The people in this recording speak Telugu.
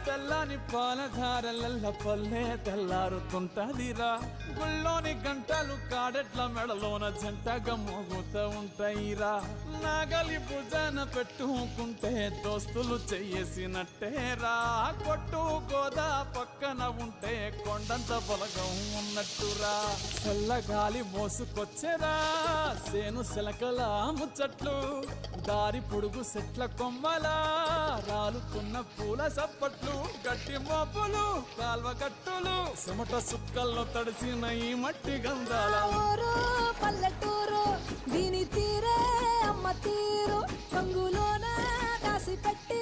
తెల్లని పాలధారలల్ల పల్లె తెల్లారుతుంటదిరా గుళ్ళోని గంటలు కాడెట్ల మెడలోన జంటగా మోగుతూ ఉంటాయిరా నాగలి భుజాన పెట్టుకుంటే దోస్తులు చెయ్యేసినట్టేరా కొట్టు గోదా పక్కన ఉంటే కొండంత బలగం ఉన్నట్టురా చల్లగాలి మోసుకొచ్చేరా సేను శిలకల ముచ్చట్లు దారి పొడుగు చెట్ల కొమ్మలా రాలుతున్న పూల సప్పట్లు గట్టి మోపులు కాల్వ గట్టులు చెమట సుక్కల్లో తడిసిన ఈ మట్టి గంధాల ఊరు పల్లెటూరు దీని తీరే అమ్మ తీరు రంగులోన దాసి పెట్టి